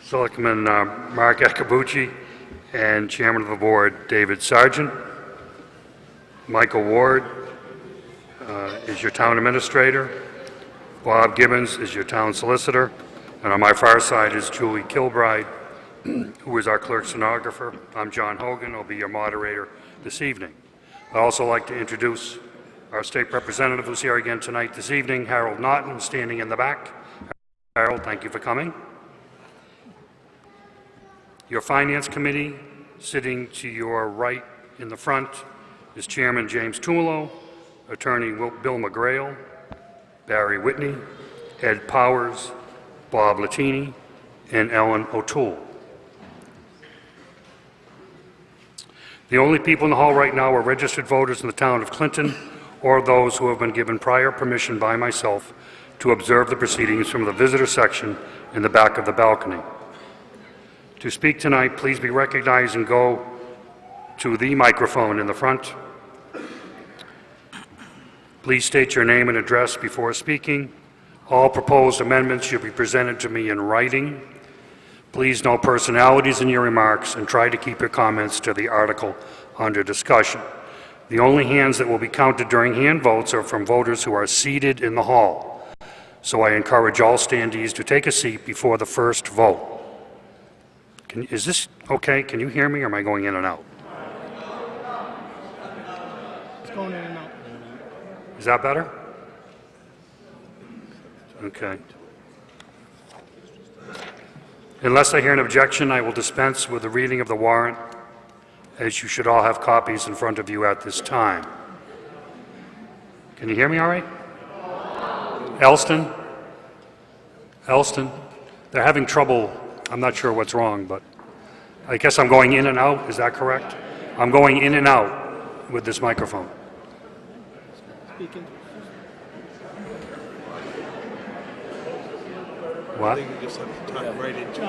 Selectman Mark Akabuchi and Chairman of the Board David Sargent. Michael Ward is your Town Administrator. Bob Gibbons is your Town Solicitor. And on my far side is Julie Kilbride, who is our Clerk Stenographer. I'm John Hogan. I'll be your moderator this evening. I'd also like to introduce our State Representative who's here again tonight this evening, Harold Naughton, standing in the back. Harold, thank you for coming. Your Finance Committee, sitting to your right in the front, is Chairman James Tumolo, Attorney Bill McGrail, Barry Whitney, Ed Powers, Bob Latini, and Ellen O'Toole. The only people in the hall right now are registered voters in the town of Clinton or those who have been given prior permission by myself to observe the proceedings from the visitor section in the back of the balcony. To speak tonight, please be recognized and go to the microphone in the front. Please state your name and address before speaking. All proposed amendments should be presented to me in writing. Please note personalities in your remarks and try to keep your comments to the article under discussion. The only hands that will be counted during hand votes are from voters who are seated in the hall. So I encourage all standees to take a seat before the first vote. Is this okay? Can you hear me or am I going in and out? It's going in and out. Is that better? Okay. Unless I hear an objection, I will dispense with the reading of the warrant, as you should all have copies in front of you at this time. Can you hear me all right? Elston? Elston? They're having trouble. I'm not sure what's wrong, but I guess I'm going in and out. Is that correct? I'm going in and out with this microphone. Speaking. What? You just have to talk right into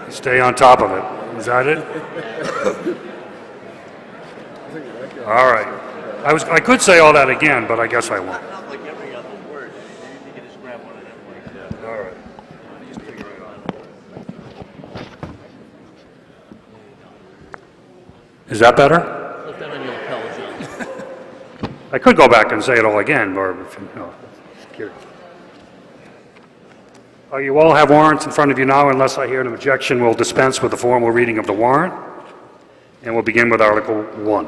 it. Stay on top of it. Is that it? All right. I could say all that again, but I guess I won't. Not like every other word. You can just grab one of them like that. All right. Just figure it out. Is that better? Put that on your lapel, John. I could go back and say it all again, but if you know, just curious. You all have warrants in front of you now. Unless I hear an objection, we'll dispense with the formal reading of the warrant, and we'll begin with Article 1.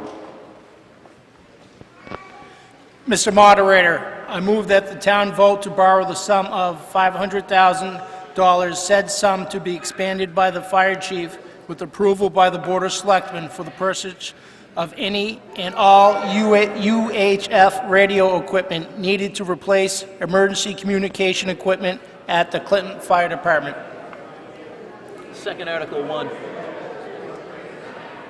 Mr. Moderator, I move that the town vote to borrow the sum of $500,000, said sum to be expanded by the fire chief with approval by the Board of Selectmen for the purchase of any and all UHF radio equipment needed to replace emergency communication equipment at the Clinton Fire Department. Second Article 1.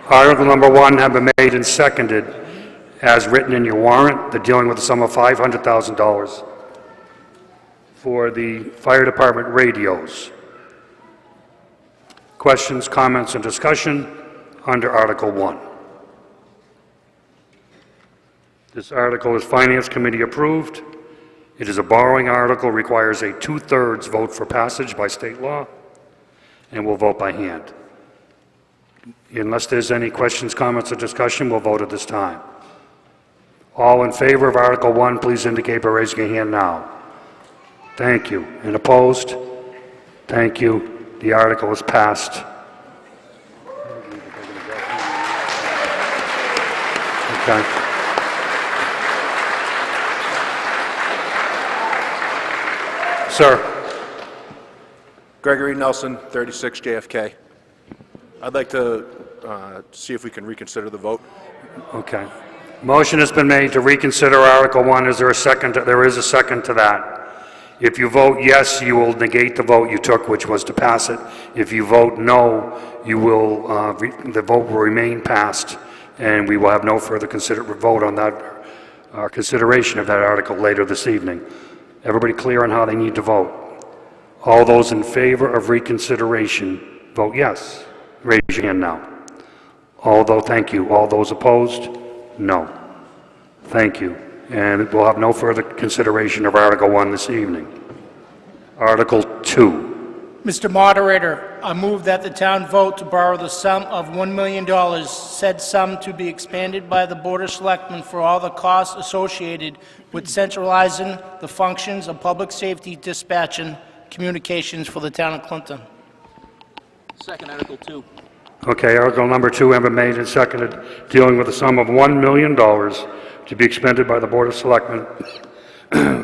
Article number 1 have been made and seconded as written in your warrant. They're dealing with a sum of $500,000 for the fire department radios. Questions, comments, and discussion under Article 1. This article is Finance Committee approved. It is a borrowing article, requires a 2/3 vote for passage by state law, and we'll vote by hand. Unless there's any questions, comments, or discussion, we'll vote at this time. All in favor of Article 1, please indicate by raising your hand now. Thank you. And opposed? Thank you. The article is passed. Okay. Sir. Gregory Nelson, 36 JFK. I'd like to see if we can reconsider the vote. Okay. Motion has been made to reconsider Article 1. Is there a second? There is a second to that. If you vote yes, you will negate the vote you took, which was to pass it. If you vote no, you will, the vote will remain passed, and we will have no further vote on that, consideration of that article later this evening. Everybody clear on how they need to vote? All those in favor of reconsideration, vote yes. Raise your hand now. Thank you. All those opposed? No. Thank you. And we'll have no further consideration of Article 1 this evening. Article 2. Mr. Moderator, I move that the town vote to borrow the sum of $1 million, said sum to be expanded by the Board of Selectmen for all the costs associated with centralizing the functions of public safety dispatch and communications for the town of Clinton. Second, Article 2. Okay, Article number 2 have been made and seconded, dealing with a sum of $1 million to be expended by the Board of Selectmen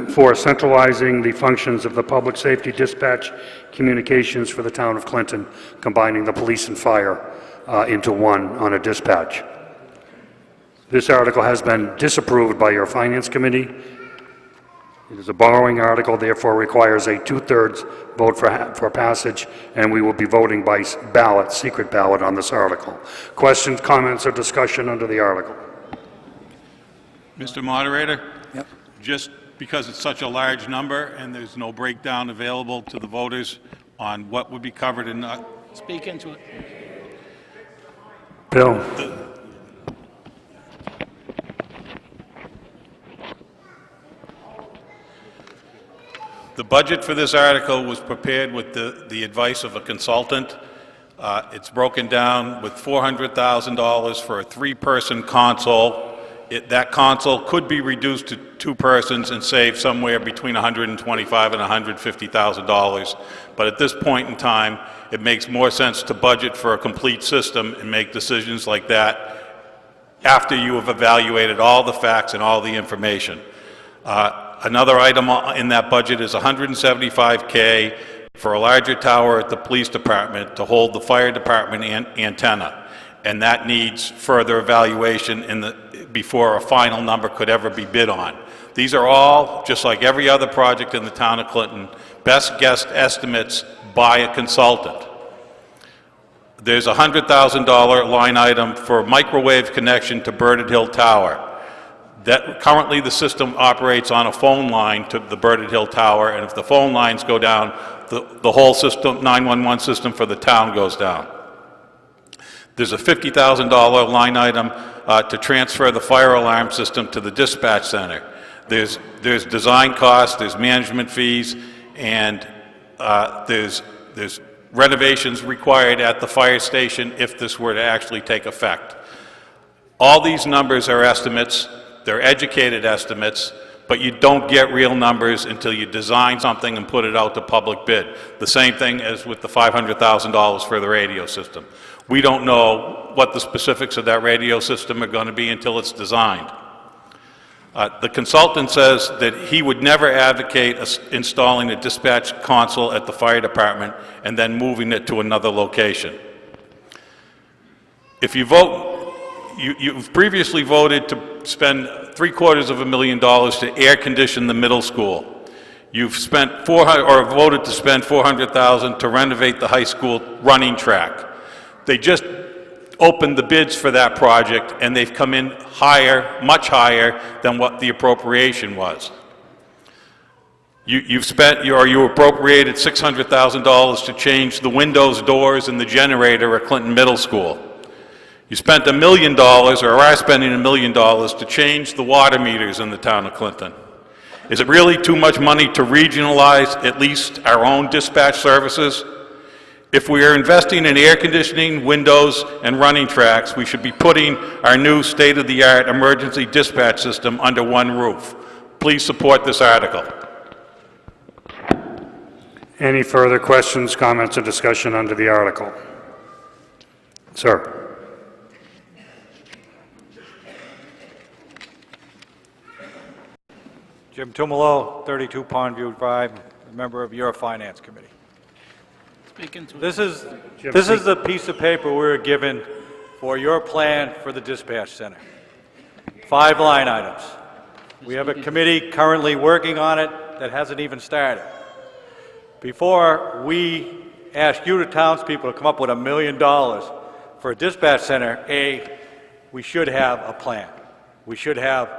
for centralizing the functions of the public safety dispatch communications for the town of Clinton, combining the police and fire into one on a dispatch. This article has been disapproved by your Finance Committee. It is a borrowing article, therefore requires a two-thirds vote for passage, and we will be voting by ballot, secret ballot, on this article. Questions, comments, or discussion under the article? Mr. Moderator? Yep. Just because it's such a large number and there's no breakdown available to the voters on what would be covered and not, Speak into it. Bill? the budget for this article was prepared with the advice of a consultant. It's broken down with $400,000 for a three-person console. That console could be reduced to two persons and save somewhere between $125,000 and $150,000. But at this point in time, it makes more sense to budget for a complete system and make decisions like that after you have evaluated all the facts and all the information. Another item in that budget is $175K for a larger tower at the police department to hold the fire department antenna. And that needs further evaluation before a final number could ever be bid on. These are all, just like every other project in the town of Clinton, best guess estimates by a consultant. There's a $100,000 line item for microwave connection to Burnett Hill Tower. Currently the system operates on a phone line to the Burnett Hill Tower, and if the phone lines go down, the whole system, 911 system for the town goes down. There's a $50,000 line item to transfer the fire alarm system to the dispatch center. There's design costs, there's management fees, and there's renovations required at the fire station if this were to actually take effect. All these numbers are estimates. They're educated estimates, but you don't get real numbers until you design something and put it out to public bid. The same thing as with the $500,000 for the radio system. We don't know what the specifics of that radio system are going to be until it's designed. The consultant says that he would never advocate installing a dispatch console at the fire department and then moving it to another location. If you vote, you've previously voted to spend $750,000 to air condition the middle school. You've spent voted to spend $400,000 to renovate the high school running track. They just opened the bids for that project, and they've come in higher, much higher than what the appropriation was. You appropriated $600,000 to change the windows, doors, and the generator at Clinton Middle School. You spent $1 million, or are spending $1 million, to change the water meters in the town of Clinton. Is it really too much money to regionalize at least our own dispatch services? If we are investing in air conditioning, windows, and running tracks, we should be putting our new state-of-the-art emergency dispatch system under one roof. Please support this article. Any further questions, comments, or discussion under the article? Sir. Jim Tumalo, 32 Pondview Drive, member of your Finance Committee. Speak into it. This is the piece of paper we were given for your plan for the dispatch center. 5 line items. We have a committee currently working on it that hasn't even started. Before we ask you, the townspeople, to come up with $1 million for a dispatch center, we should have a plan. We should have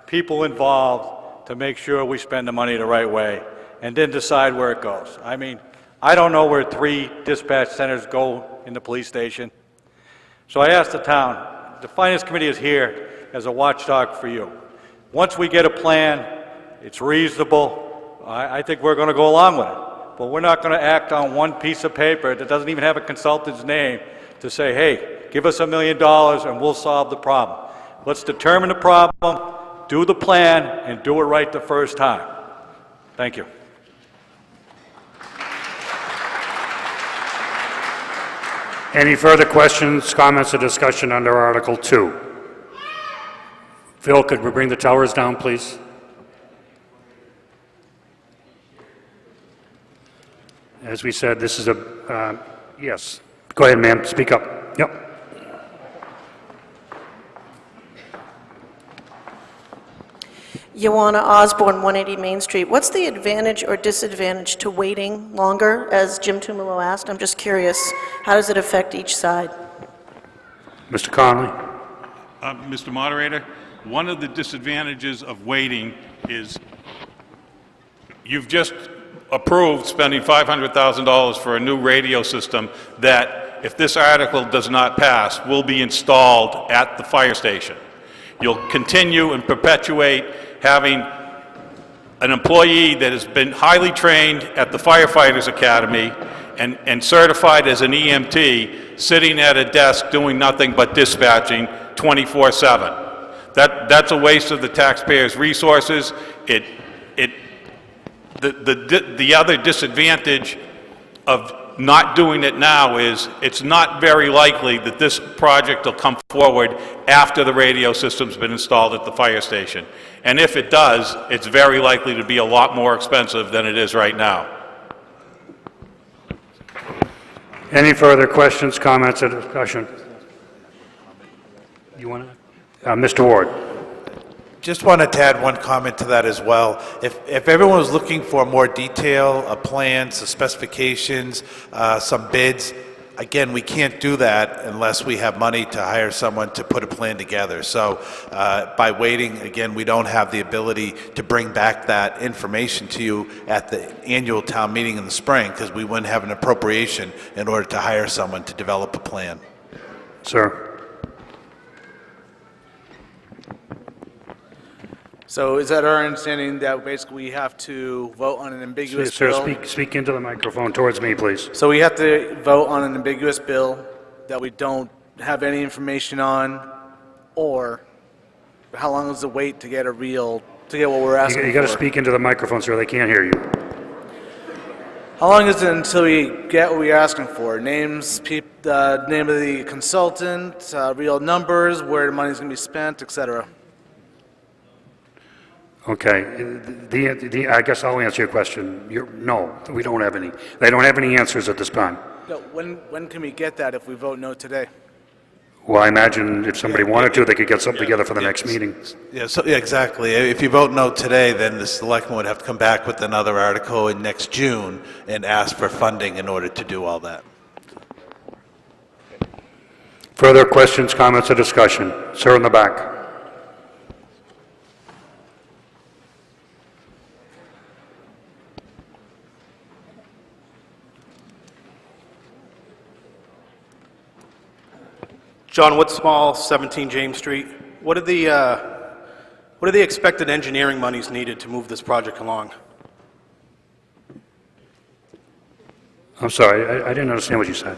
people involved to make sure we spend the money the right way, and then decide where it goes. I mean, I don't know where 3 dispatch centers go in the police station. So I asked the town, the Finance Committee is here as a watchdog for you. Once we get a plan, it's reasonable, I think we're going to go along with it. but we're not going to act on one piece of paper that doesn't even have a consultant's name to say, hey, give us $1 million and we'll solve the problem. Let's determine the problem, do the plan, and do it right the first time. Thank you. Any further questions, comments, or discussion under Article 2? Phil, could we bring the towers down, please? As we said, this is yes. Go ahead, ma'am, speak up. Yep. Ioana Osborne, 180 Main Street. What's the advantage or disadvantage to waiting longer, as Jim Tumalo asked? I'm just curious, how does it affect each side? Mr. Conley? Mr. Moderator, one of the disadvantages of waiting is you've just approved spending $500,000 for a new radio system that, if this article does not pass, will be installed at the fire station. You'll continue and perpetuate having an employee that has been highly trained at the Firefighters Academy and certified as an EMT sitting at a desk doing nothing but dispatching 24/7. That's a waste of the taxpayers' resources. The other disadvantage of not doing it now is it's not very likely that this project will come forward after the radio system's been installed at the fire station. And if it does, it's very likely to be a lot more expensive than it is right now. Any further questions, comments, or discussion? You want to? Mr. Ward? Just wanted to add one comment to that as well. If everyone was looking for more detail, a plan, some specifications, some bids, again, we can't do that unless we have money to hire someone to put a plan together. So by waiting, again, we don't have the ability to bring back that information to you at the annual town meeting in the spring, because we wouldn't have an appropriation in order to hire someone to develop a plan. Sir? So is that our understanding that basically we have to vote on an ambiguous Sir, bill? speak into the microphone towards me, please. So we have to vote on an ambiguous bill that we don't have any information on, or how long is the wait to get what we're asking for? You got to speak into the microphone, sir. They can't hear you. How long is it until we get what we're asking for? Names, the name of the consultant, real numbers, where the money's going to be spent, etc. Okay, I guess I'll answer your question. No, we don't have any. They don't have any answers at this time. No, when can we get that if we vote no today? Well, I imagine if somebody wanted to, they could get something together for the next meeting. Yeah, exactly. If you vote no today, then the selectmen would have to come back with another article in next June and ask for funding in order to do all that. Further questions, comments, or discussion? Sir in the back. John Woodsmall, 17 James Street. What are the expected engineering monies needed to move this project along? I'm sorry, I didn't understand what you said.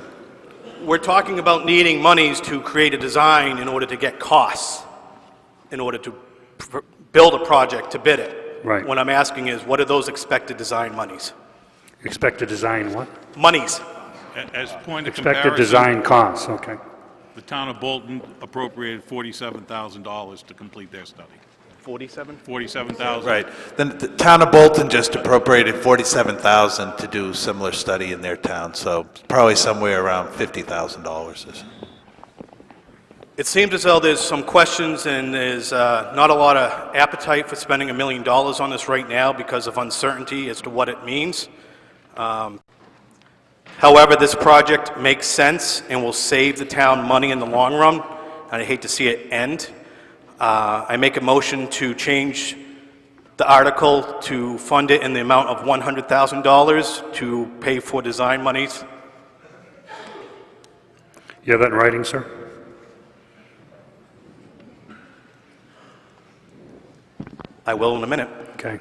We're talking about needing monies to create a design in order to get costs, in order to build a project, to bid it. Right. What I'm asking is, what are those expected design monies? Expected design what? Monies. As point of Expected comparison, design costs, okay. the town of Bolton appropriated $47,000 to complete their study. 47? $47,000. Right. Then the town of Bolton just appropriated $47,000 to do a similar study in their town, so probably somewhere around $50,000. It seems as though there's some questions and there's not a lot of appetite for spending $1 million on this right now because of uncertainty as to what it means. However, this project makes sense and will save the town money in the long run, and I hate to see it end. I make a motion to change the article to fund it in the amount of $100,000 to pay for design monies. You have that in writing, sir? I will in a minute. Okay.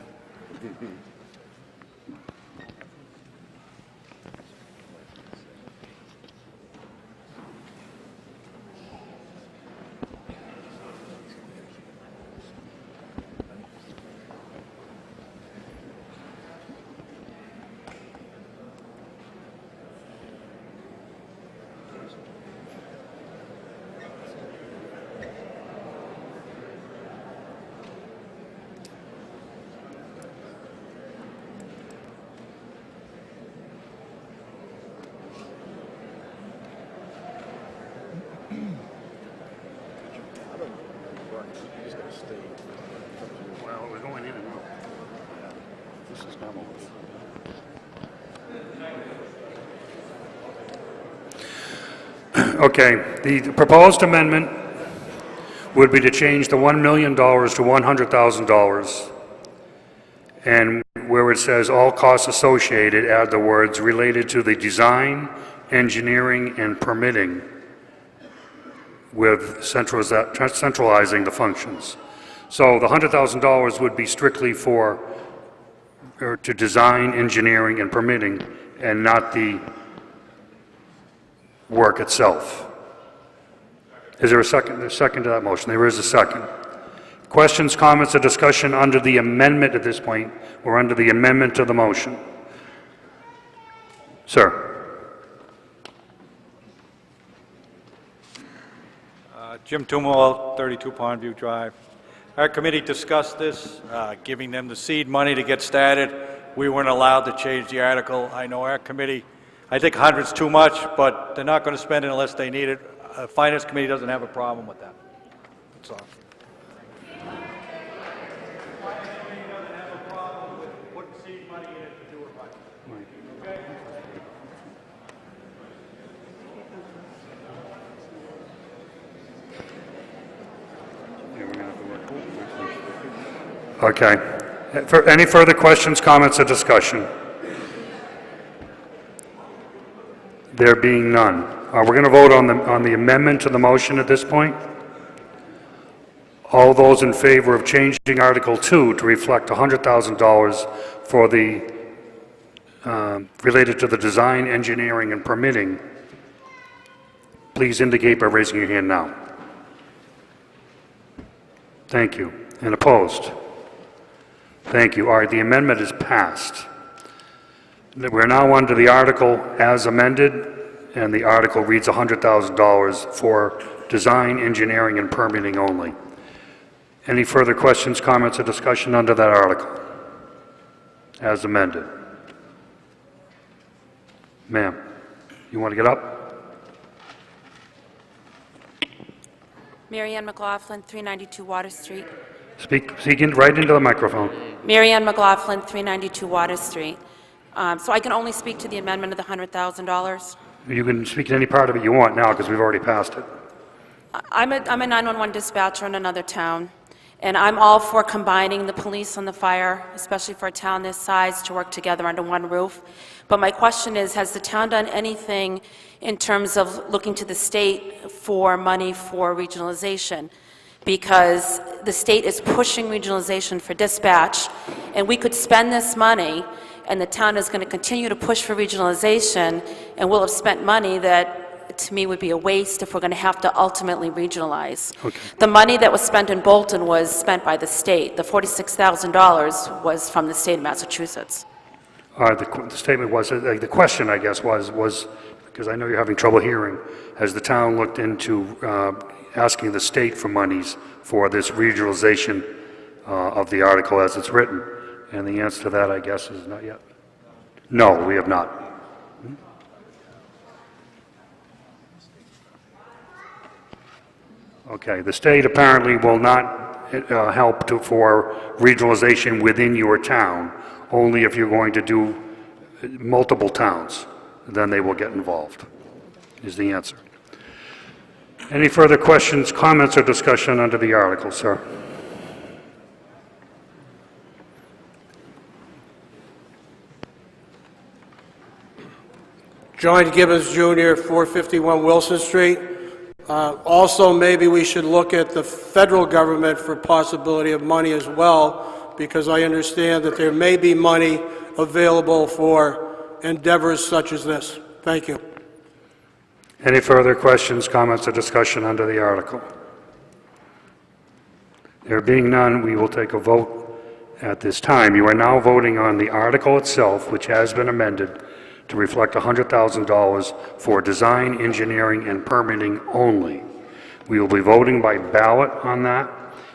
Okay, the proposed amendment would be to change the $1 million to $100,000. And where it says all costs associated, add the words related to the design, engineering, and permitting with centralizing the functions. So the $100,000 would be strictly for, or to design, engineering, and permitting, and not the work itself. Is there a second? A second to that motion? There is a second. Questions, comments, or discussion under the amendment at this point, or under the amendment to the motion? Sir? Jim Tumalo, 32 Pondview Drive. Our committee discussed this, giving them the seed money to get started. We weren't allowed to change the article. I know our committee, I think 100's too much, but they're not going to spend it unless they need it. Finance committee doesn't have a problem with that. That's all. Okay. For any further questions, comments, or discussion? There being none. We're going to vote on the amendment to the motion at this point. All those in favor of changing Article 2 to reflect $100,000 for the, related to the design, engineering, and permitting, please indicate by raising your hand now. Thank you. And opposed? Thank you. All right, the amendment is passed. We're now under the article as amended, and the article reads $100,000 for design, engineering, and permitting only. Any further questions, comments, or discussion under that article as amended? Ma'am, you want to get up? Mary Ann McLaughlin, 392 Water Street. Speak right into the microphone. Mary Ann McLaughlin, 392 Water Street. So I can only speak to the amendment of the $100,000. You can speak to any part of it you want now, because we've already passed it. I'm a 911 dispatcher in another town, and I'm all for combining the police and the fire, especially for a town this size, to work together under one roof. But my question is, has the town done anything in terms of looking to the state for money for regionalization? Because the state is pushing regionalization for dispatch, and we could spend this money, and the town is going to continue to push for regionalization, and we'll have spent money that, to me, would be a waste if we're going to have to ultimately regionalize. Okay. The money that was spent in Bolton was spent by the state. The $46,000 was from the state of Massachusetts. The statement was, the question, I guess, was, because I know you're having trouble hearing, has the town looked into asking the state for monies for this regionalization of the article as it's written? And the answer to that, I guess, is not yet. No, we have not. Okay, the state apparently will not help for regionalization within your town, only if you're going to do multiple towns, then they will get involved, is the answer. Any further questions, comments, or discussion under the article, sir? John Gibbons Jr., 451 Wilson Street. Also, maybe we should look at the federal government for possibility of money as well, because I understand that there may be money available for endeavors such as this. Thank you. Any further questions, comments, or discussion under the article? There being none, we will take a vote at this time. You are now voting on the article itself, which has been amended to reflect $100,000 for design, engineering, and permitting only. We will be voting by ballot on that.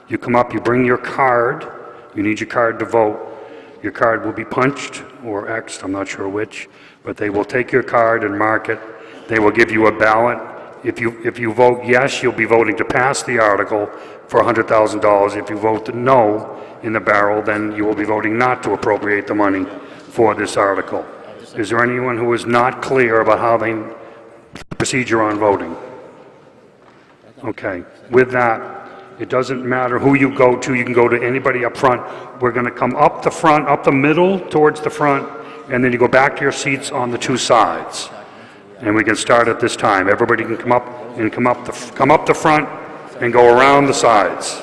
You come up, you bring your card. You need your card to vote. Your card will be punched or X'd, I'm not sure which, but they will take your card and mark it. They will give you a ballot. If you vote yes, you'll be voting to pass the article for $100,000. If you vote no in the barrel, then you will be voting not to appropriate the money for this article. Is there anyone who is not clear about how the procedure on voting? Okay, with that, it doesn't matter who you go to, you can go to anybody up front. We're going to come up the front, up the middle towards the front, and then you go back to your seats on the two sides. And we can start at this time. Everybody can come up and come up the front and go around the sides.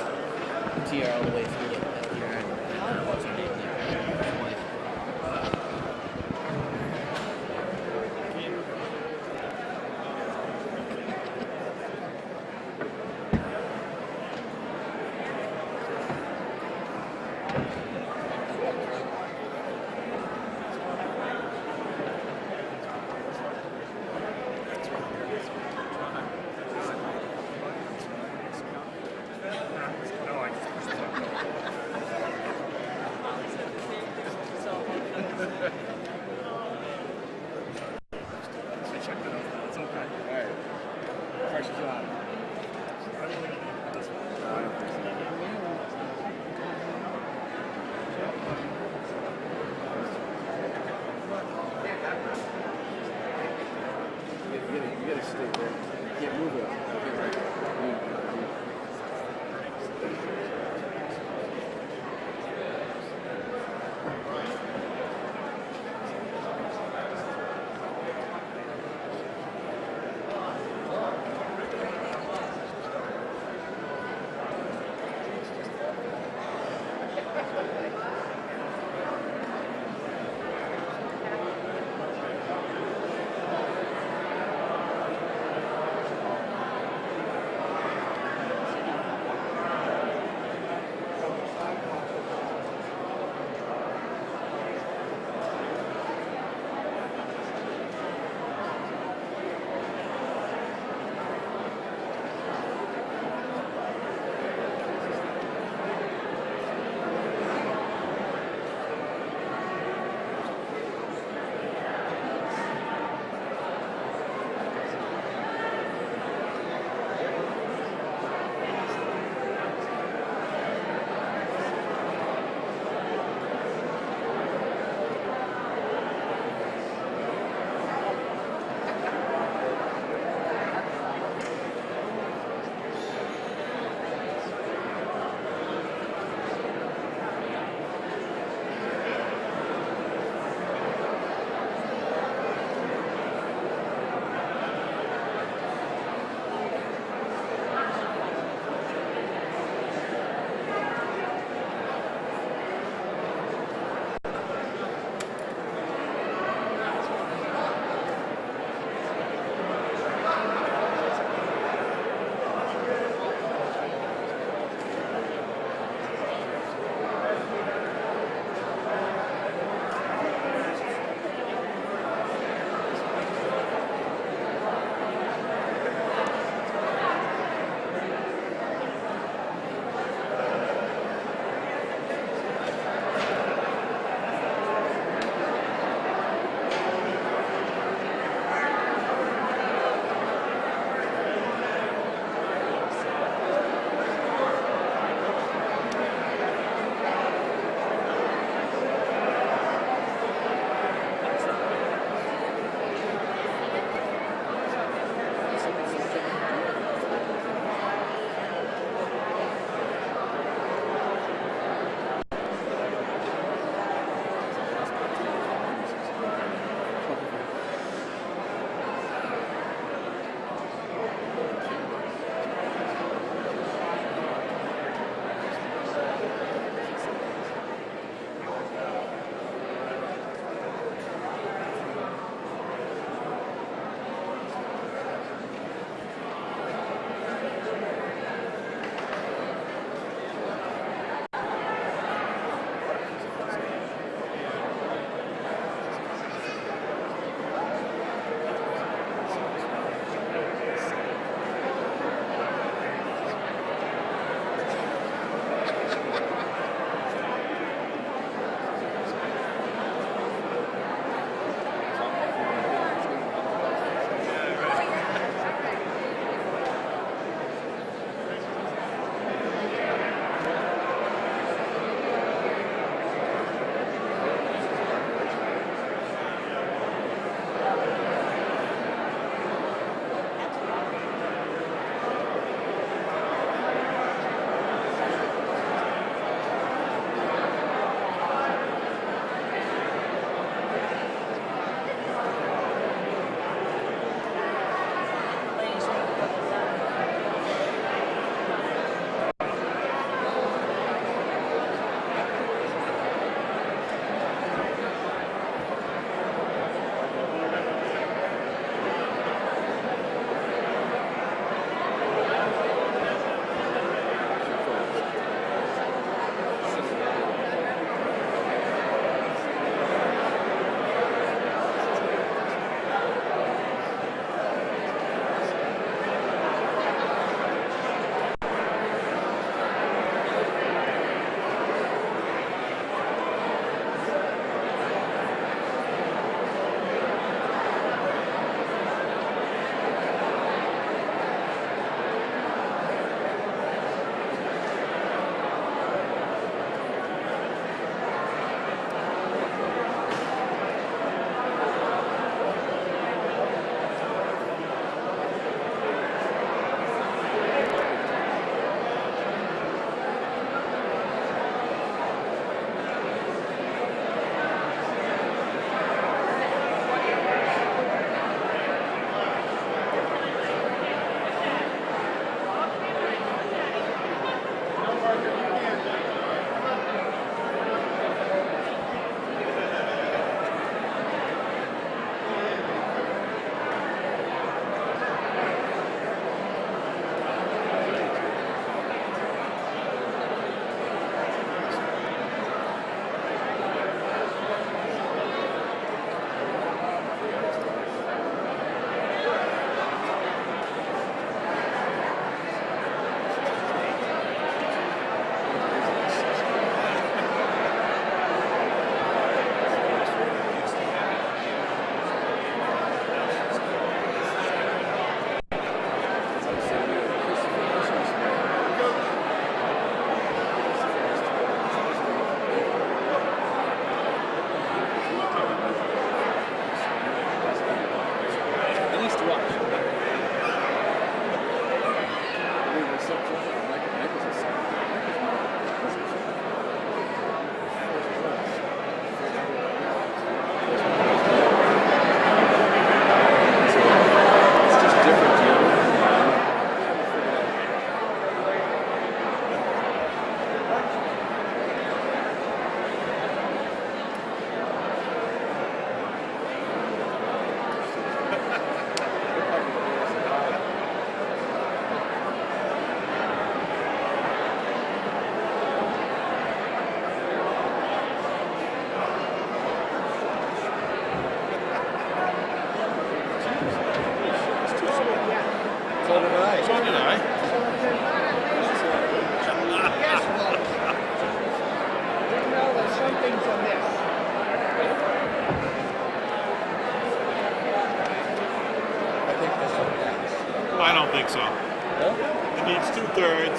think so. It needs 2/3.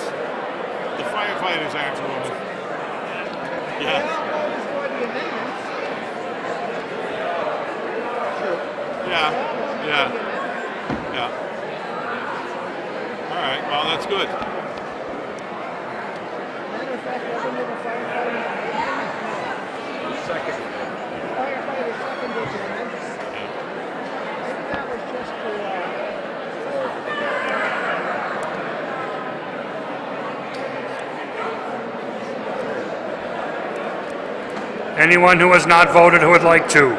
The firefighters aren't moving. Yeah. Yeah. All right, well, that's good. Anyone who has not voted who would like to?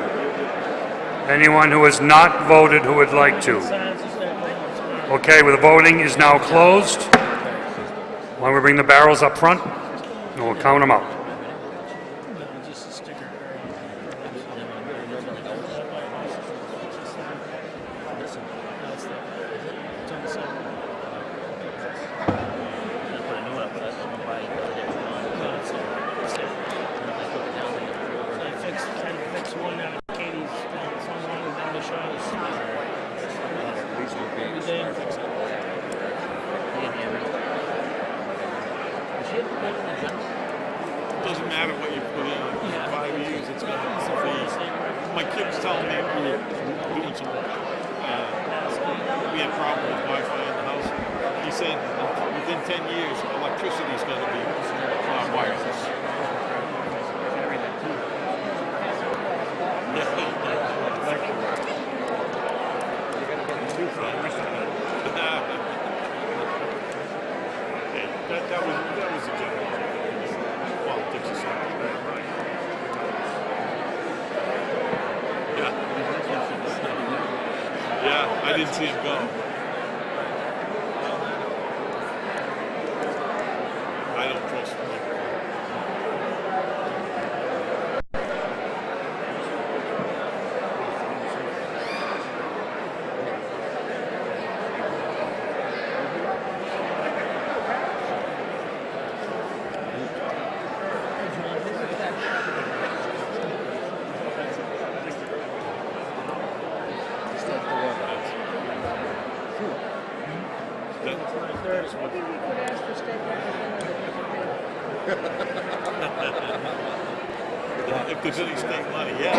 Anyone who has not voted who would like to? Okay, well, the voting is now closed. Why don't we bring the barrels up front, and we'll count them out. Doesn't matter what you put in 5 years, it's going to be. My kid's telling me we were doing some. We had problems with Wi-Fi in the house. He said within 10 years, electricity is going to be wireless. That was a general politics aside. Yeah, I didn't see him go. I don't trust him. If there's any state money, yeah.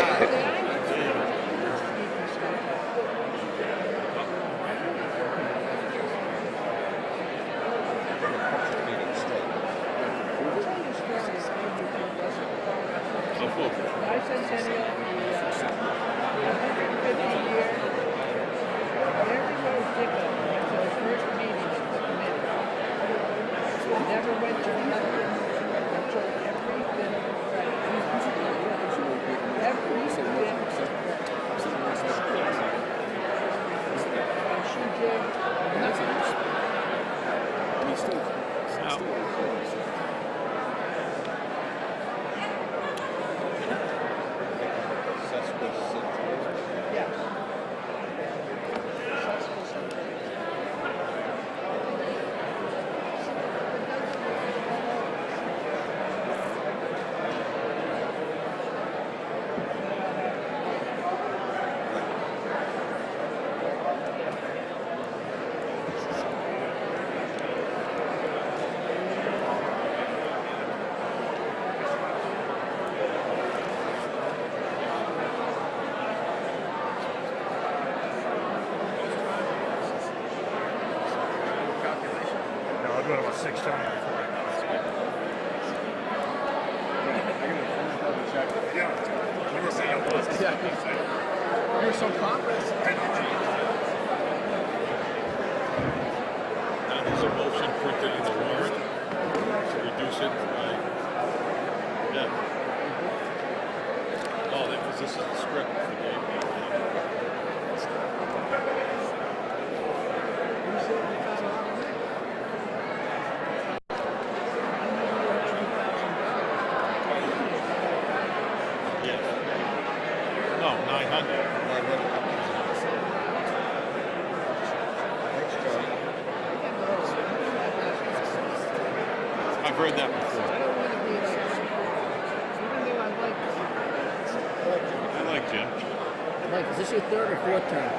Now there's a motion printed in the warrant to reduce it by, yeah. Oh, because this is the script for the Yes. No, 900. I've heard that before. I like Jim. Mike, is this your third or fourth term?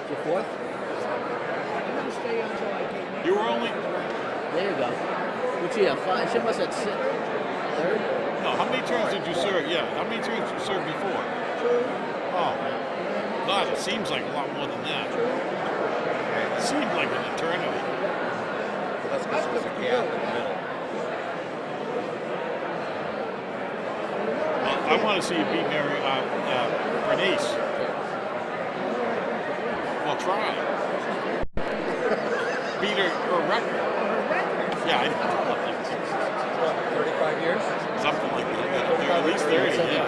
The fourth? I'm gonna stay until I get... You were only, There you go. Which, yeah, five, she must have six. Third? no, how many terms did you serve? Yeah, how many terms did you serve before? Oh, God, it seems like a lot more than that. It seemed like an eternity. That's because there's a gap in the middle. I want to see you beat Mary, Bernice. Well, try. Beat her record. Yeah, I know. 35 years? Something like that. At least 30, yeah.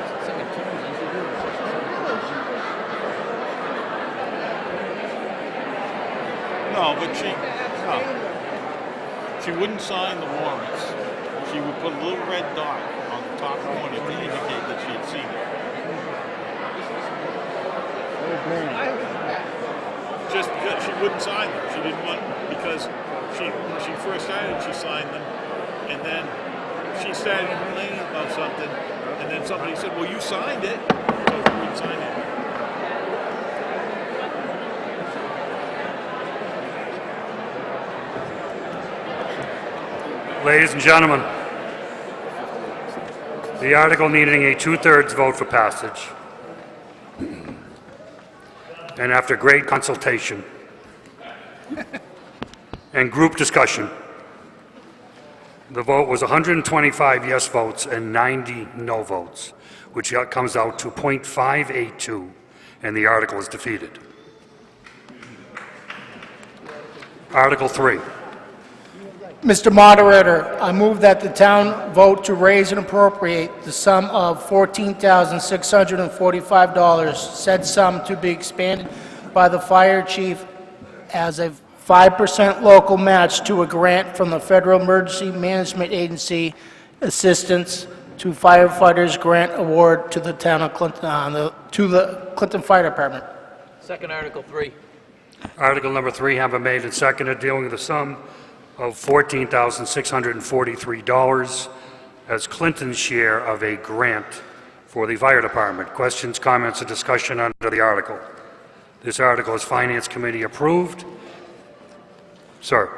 No, but she wouldn't sign the warrants. She would put a little red dot on the top corner to indicate that she had seen it. Just because she wouldn't sign them. She didn't want, because when she first started, she signed them, and then she started complaining about something, and then somebody said, well, you signed it. So she wouldn't sign it. Ladies and gentlemen, the article needing a two-thirds vote for passage, and after great consultation and group discussion, the vote was 125 yes votes and 90 no votes, which comes out to .582, and the article is defeated. Article 3. Mr. Moderator, I move that the town vote to raise and appropriate the sum of $14,645, said sum to be expanded by the fire chief as a 5% local match to a grant from the Federal Emergency Management Agency Assistance to Firefighters Grant Award to the town of Clinton, to the Clinton Fire Department. Second Article 3. Article number 3 have been made and seconded, dealing with the sum of $14,643 as Clinton's share of a grant for the fire department. Questions, comments, or discussion under the article? This article is Finance Committee approved. Sir.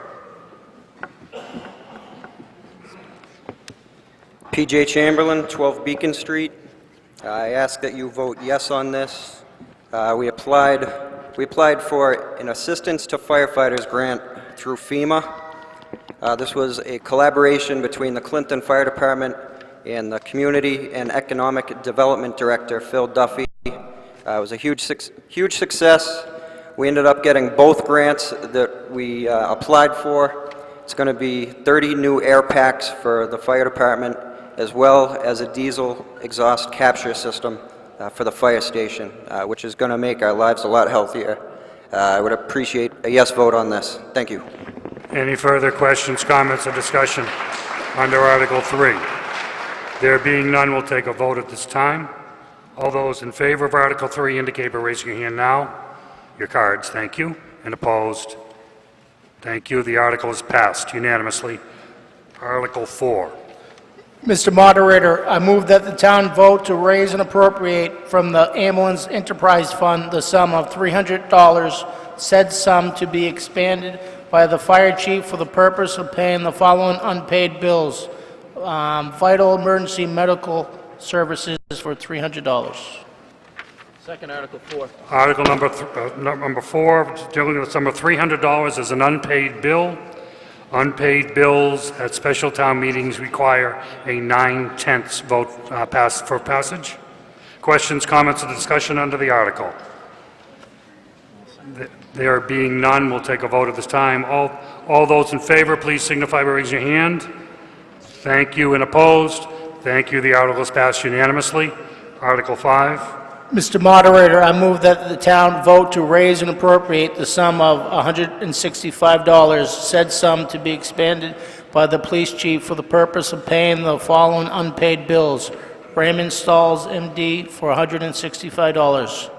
PJ Chamberlain, 12 Beacon Street. I ask that you vote yes on this. We applied for an Assistance to Firefighters grant through FEMA. This was a collaboration between the Clinton Fire Department and the Community and Economic Development Director, Phil Duffy. It was a huge success. We ended up getting both grants that we applied for. It's going to be 30 new air packs for the fire department, as well as a diesel exhaust capture system for the fire station, which is going to make our lives a lot healthier. I would appreciate a yes vote on this. Thank you. Any further questions, comments, or discussion under Article 3? There being none, we'll take a vote at this time. All those in favor of Article 3 indicate by raising your hand now. Your cards, thank you. And opposed? Thank you. The article is passed unanimously. Article 4. Mr. Moderator, I move that the town vote to raise and appropriate from the Ambulance Enterprise Fund the sum of $300, said sum to be expanded by the fire chief for the purpose of paying the following unpaid bills. Vital emergency medical services for $300. Second Article 4. Article number 4, dealing with the sum of $300 as an unpaid bill. Unpaid bills at special town meetings require a 9/10 vote for passage. Questions, comments, or discussion under the article? There being none, we'll take a vote at this time. All those in favor, please signify by raising your hand. Thank you. And opposed? Thank you. The article is passed unanimously. Article 5. Mr. Moderator, I move that the town vote to raise and appropriate the sum of $165, said sum to be expanded by the police chief for the purpose of paying the following unpaid bills. Raymond Stalls, MD, for $165.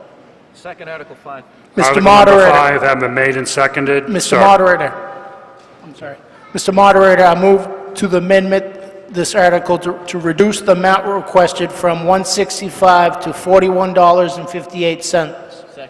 Second Article 5. Mr. Article Moderator. number 5 have been made and seconded. Mr. Sir. Moderator, I'm sorry. Mr. Moderator, I move to the amendment this article to reduce the amount requested from $165 to $41.58. Second.